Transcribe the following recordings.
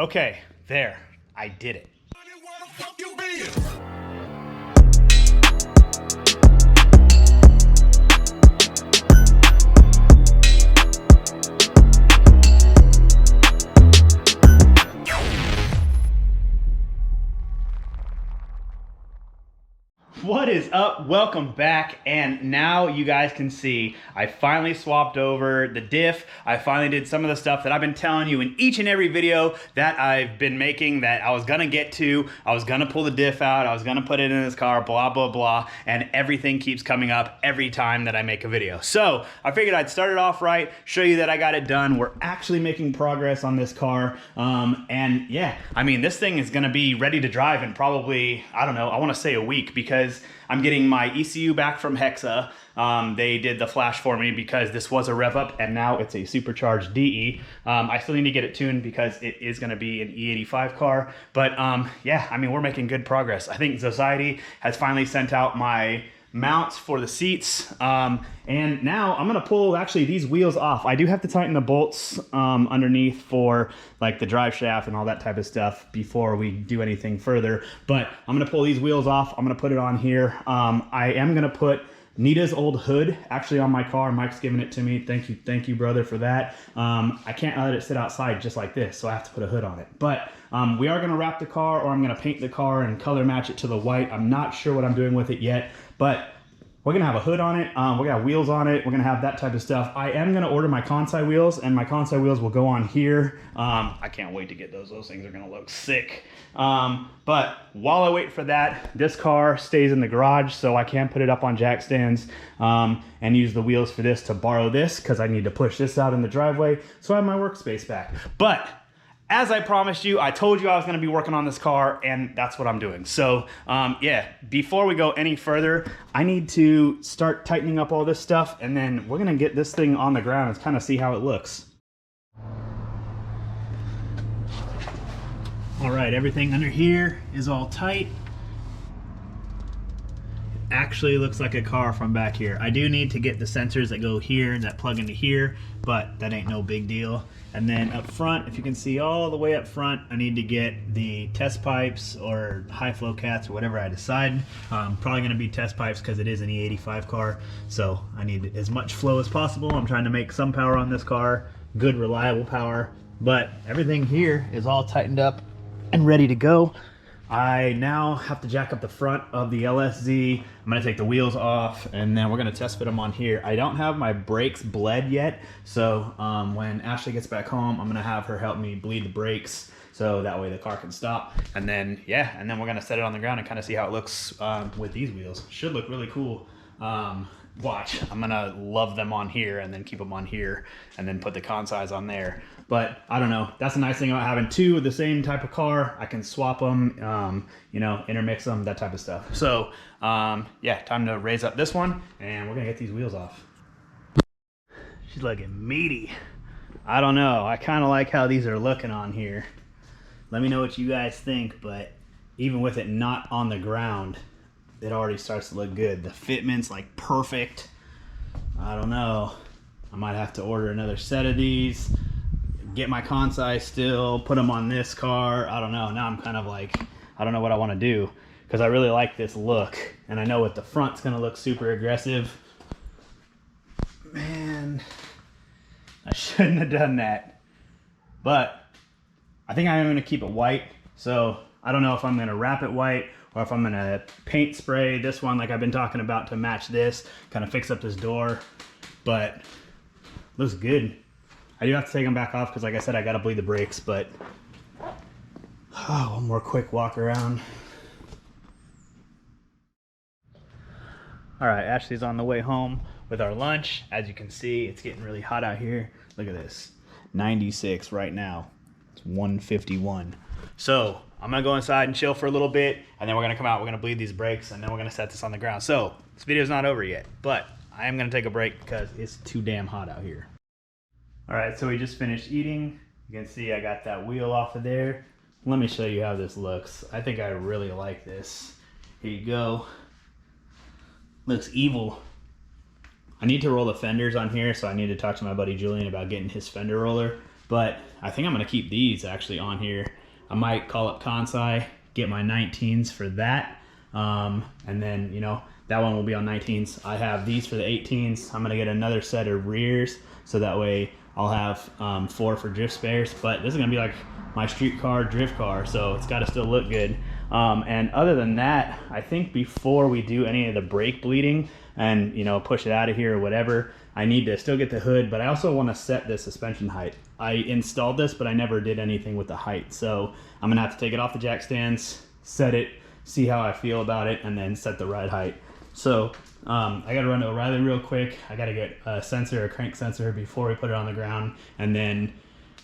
Okay, there, I did it. What is up? Welcome back. And now you guys can see I finally swapped over the diff. I finally did some of the stuff that I've been telling you in each and every video that I've been making that I was gonna get to. I was gonna pull the diff out, I was gonna put it in this car, blah, blah, blah. And everything keeps coming up every time that I make a video. So I figured I'd start it off right, show you that I got it done. We're actually making progress on this car. And yeah, I mean, this thing is gonna be ready to drive in probably, I don't know, I wanna say a week, because I'm getting my ECU back from Hexa. They did the flash for me because this was a rev up and now it's a supercharged DE. I still need to get it tuned because it is gonna be an E85 car. But yeah, I mean, we're making good progress. I think Society has finally sent out my mounts for the seats. And now I'm gonna pull actually these wheels off. I do have to tighten the bolts underneath for like the drive shaft and all that type of stuff before we do anything further. But I'm gonna pull these wheels off. I'm gonna put it on here. I am gonna put Nita's old hood actually on my car. Mike's giving it to me. Thank you, brother, for that. I can't let it sit outside just like this, so I have to put a hood on it. But we are gonna wrap the car, or I'm gonna paint the car and color match it to the white. I'm not sure what I'm doing with it yet, but we're gonna have a hood on it. We're gonna have wheels on it. We're gonna have that type of stuff. I am gonna order my Kansai wheels, and my Kansai wheels will go on here. I can't wait to get those. Those things are gonna look sick. But while I wait for that, this car stays in the garage, so I can put it up on jack stands and use the wheels for this to borrow this, because I need to push this out in the driveway, so I have my workspace back. But as I promised you, I told you I was gonna be working on this car, and that's what I'm doing. So yeah, before we go any further, I need to start tightening up all this stuff, and then we're gonna get this thing on the ground and kind of see how it looks. All right, everything under here is all tight. It actually looks like a car from back here. I do need to get the sensors that go here and that plug into here, but that ain't no big deal. And then up front, if you can see all the way up front, I need to get the test pipes or high flow cats or whatever I decide. Probably gonna be test pipes because it is an E85 car. So I need as much flow as possible. I'm trying to make some power on this car, good reliable power, but everything here is all tightened up and ready to go. I now have to jack up the front of the LSZ. I'm gonna take the wheels off, and then we're gonna test fit them on here. I don't have my brakes bled yet, so when Ashley gets back home, I'm gonna have her help me bleed the brakes, so that way the car can stop. And then, yeah, and then we're gonna set it on the ground and kind of see how it looks with these wheels. Should look really cool. Watch, I'm gonna love them on here and then keep them on here and then put the Kansais on there. But I don't know, that's the nice thing about having two of the same type of car. I can swap them, you know, intermix them, that type of stuff. So yeah, time to raise up this one, and we're gonna get these wheels off. She's looking meaty. I don't know, I kind of like how these are looking on here. Let me know what you guys think, but even with it not on the ground, it already starts to look good. The fitment's like perfect. I don't know, I might have to order another set of these, get my Kansai still, put them on this car. I don't know, now I'm kind of like, I don't know what I want to do, because I really like this look, and I know what the front's gonna look super aggressive. Man, I shouldn't have done that, but I think I'm gonna keep it white. So I don't know if I'm gonna wrap it white or if I'm gonna paint spray this one like I've been talking about to match this, kind of fix up this door, but looks good. I do have to take them back off because, like I said, I gotta bleed the brakes, but one more quick walk around. All right, Ashley's on the way home with our lunch. As you can see, it's getting really hot out here. Look at this, 96 right now. It's 151. So I'm gonna go inside and chill for a little bit, and then we're gonna come out, we're gonna bleed these brakes, and then we're gonna set this on the ground. So this video's not over yet, but I am gonna take a break because it's too damn hot out here. All right, so we just finished eating. You can see I got that wheel off of there. Let me show you how this looks. I think I really like this. Here you go. Looks evil. I need to roll the fenders on here, so I need to talk to my buddy Julian about getting his fender roller. but I think I'm gonna keep these actually on here. I might call up Kansai, get my 19s for that. And then, you know, that one will be on 19s. I have these for the 18s. I'm gonna get another set of rears, so that way I'll have 4 for drift spares. But this is gonna be like my street car, drift car, so it's gotta still look good. And other than that, I think before we do any of the brake bleeding and, you know, push it out of here or whatever, I need to still get the hood, but I also want to set the suspension height. I installed this, but I never did anything with the height. So I'm gonna have to take it off the jack stands, set it, see how I feel about it, and then set the ride height. So I gotta run to O'Reilly real quick. I gotta get a sensor, a crank sensor, before we put it on the ground. And then,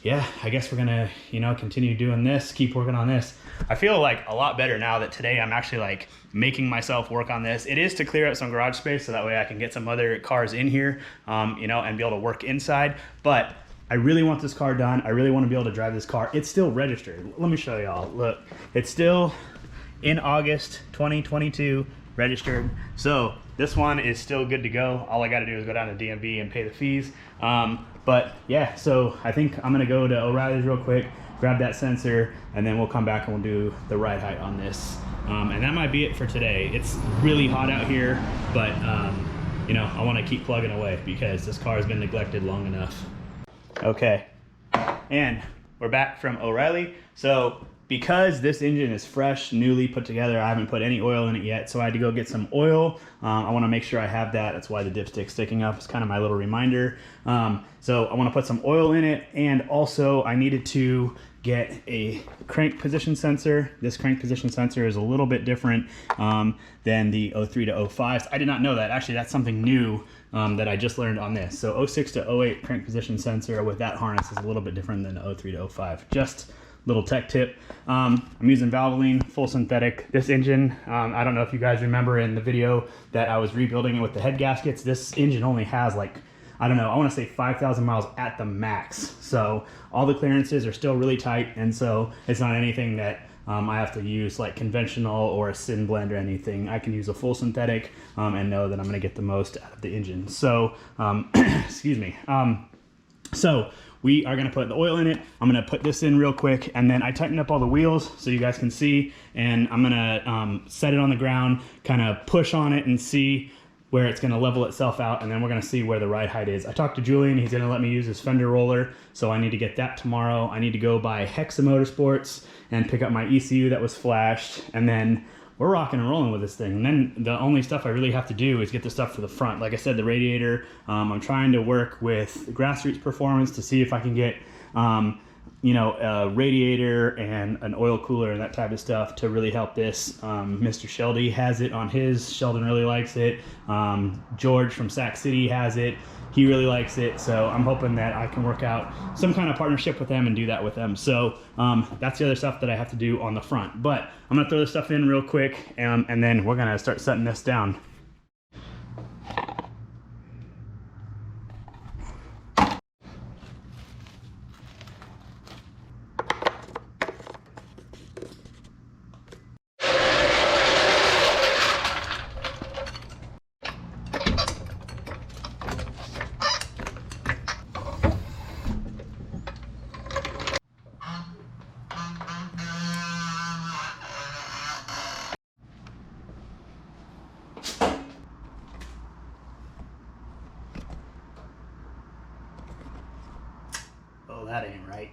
yeah, I guess we're gonna, you know, continue doing this, keep working on this. I feel like a lot better now that today I'm actually like making myself work on this. It is to clear up some garage space so that way I can get some other cars in here, you know, and be able to work inside. But I really want this car done. I really want to be able to drive this car. It's still registered. Let me show y'all. Look, it's still in August 2022 registered. So this one is still good to go. All I got to do is go down to DMV and pay the fees. But yeah, so I think I'm gonna go to O'Reilly's real quick, grab that sensor, and then we'll come back and we'll do the ride height on this. And that might be it for today. It's really hot out here, but you know, I want to keep plugging away because this car has been neglected long enough. Okay, and we're back from O'Reilly. So because this engine is fresh, newly put together, I haven't put any oil in it yet, so I had to go get some oil. I want to make sure I have that. That's why the dipstick's sticking up. It's kind of my little reminder. So I want to put some oil in it, and also I needed to get a crank position sensor. This crank position sensor is a little bit different than the 03 to 05s. I did not know that. Actually, that's something new that I just learned on this. So 06 to 08 crank position sensor with that harness is a little bit different than the 03 to 05. Just little tech tip. I'm using Valvoline full synthetic. This engine, I don't know if you guys remember in the video that I was rebuilding it with the head gaskets. This engine only has like, I don't know, I want to say 5,000 miles at the max. So all the clearances are still really tight, and so it's not anything that I have to use like conventional or a syn blend or anything. I can use a full synthetic and know that I'm going to get the most out of the engine. So, excuse me. So we are going to put the oil in it. I'm going to put this in real quick, and then I tightened up all the wheels so you guys can see, and I'm going to set it on the ground, kind of push on it and see where it's going to level itself out, and then we're going to see where the ride height is. I talked to Julian. He's going to let me use his Fender roller, so I need to get that tomorrow. I need to go by Hexa Motorsports and pick up my ECU that was flashed, and then we're rocking and rolling with this thing. And then the only stuff I really have to do is get the stuff for the front. Like I said, the radiator, I'm trying to work with Grassroots Performance to see if I can get, you know, a radiator and an oil cooler and that type of stuff to really help this. Mr. Sheldy has it on his. Sheldon really likes it. George from Sac City has it. He really likes it, so I'm hoping that I can work out some kind of partnership with them and do that with them. So that's the other stuff that I have to do on the front. But I'm gonna throw this stuff in real quick, and then we're gonna start setting this down. Oh, that ain't right.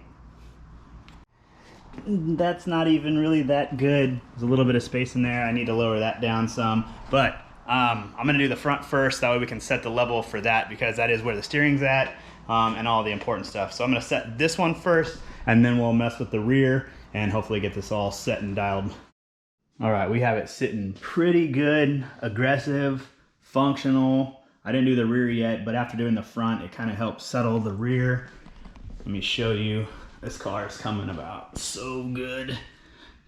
That's not even really that good. There's a little bit of space in there. I need to lower that down some, but I'm gonna do the front first. That way we can set the level for that, because that is where the steering's at and all the important stuff. So I'm gonna set this one first, and then we'll mess with the rear and hopefully get this all set and dialed. All right, we have it sitting pretty good, aggressive, functional. I didn't do the rear yet, but after doing the front, it kind of helps settle the rear. Let me show you. This car is coming about so good. You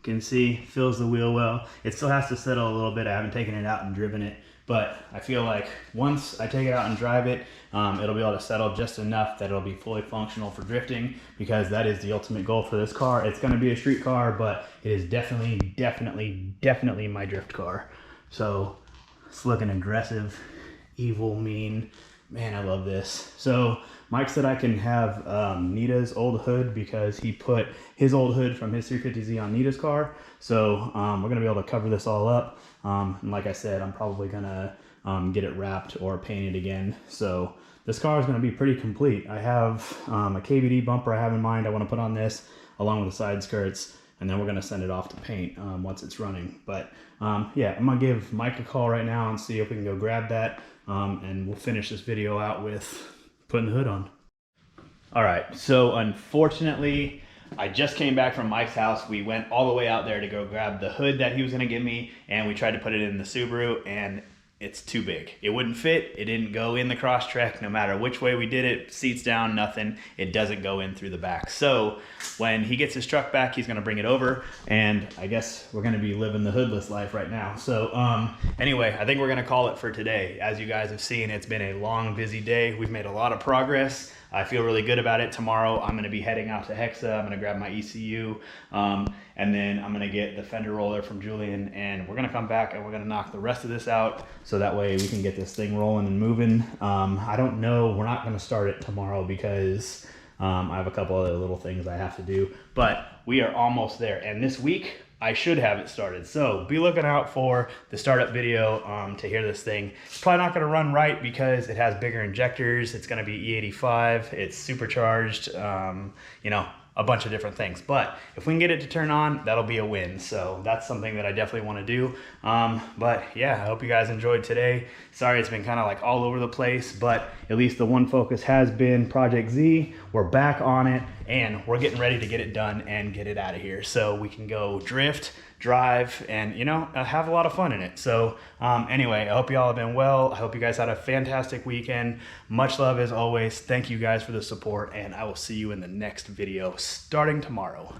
can see, fills the wheel well. It still has to settle a little bit. I haven't taken it out and driven it, but I feel like once I take it out and drive it, it'll be able to settle just enough that it'll be fully functional for drifting, because that is the ultimate goal for this car. It's gonna be a street car, but it is definitely my drift car. So it's looking aggressive, evil, mean, Man, I love this. So Mike said I can have Nita's old hood because he put his old hood from his 350Z on Nita's car. So we're gonna be able to cover this all up. And like I said, I'm probably gonna get it wrapped or painted again. So this car is gonna be pretty complete. I have a KBD bumper I have in mind I wanna put on this along with the side skirts, and then we're gonna send it off to paint once it's running. But yeah, I'm gonna give Mike a call right now and see if we can go grab that. And we'll finish this video out with putting the hood on. All right, so unfortunately, I just came back from Mike's house. We went all the way out there to go grab the hood that he was gonna give me, and we tried to put it in the Subaru, and it's too big. It wouldn't fit. It didn't go in the Crosstrek no matter which way we did it, seats down, nothing. It doesn't go in through the back. So when he gets his truck back, he's gonna bring it over, and I guess we're gonna be living the hoodless life right now. So anyway, I think we're gonna call it for today. As you guys have seen, it's been a long, busy day. We've made a lot of progress. I feel really good about it. Tomorrow, I'm gonna be heading out to Hexa. I'm gonna grab my ECU, and then I'm gonna get the fender roller from Julian, and we're gonna come back and we're gonna knock the rest of this out so that way we can get this thing rolling and moving. I don't know, we're not gonna start it tomorrow because I have a couple other little things I have to do, but we are almost there. And this week, I should have it started. So be looking out for the startup video to hear this thing. It's probably not gonna run right because it has bigger injectors. It's gonna be E85, it's supercharged, you know, a bunch of different things. But if we can get it to turn on, that'll be a win. So that's something that I definitely wanna do. But yeah, I hope you guys enjoyed today. Sorry, it's been kind of like all over the place, but at least the one focus has been Project Z. We're back on it and we're getting ready to get it done and get it out of here so we can go drift, drive, and you know, have a lot of fun in it. So anyway, I hope you all have been well. I hope you guys had a fantastic weekend. Much love as always. Thank you guys for the support, and I will see you in the next video starting tomorrow.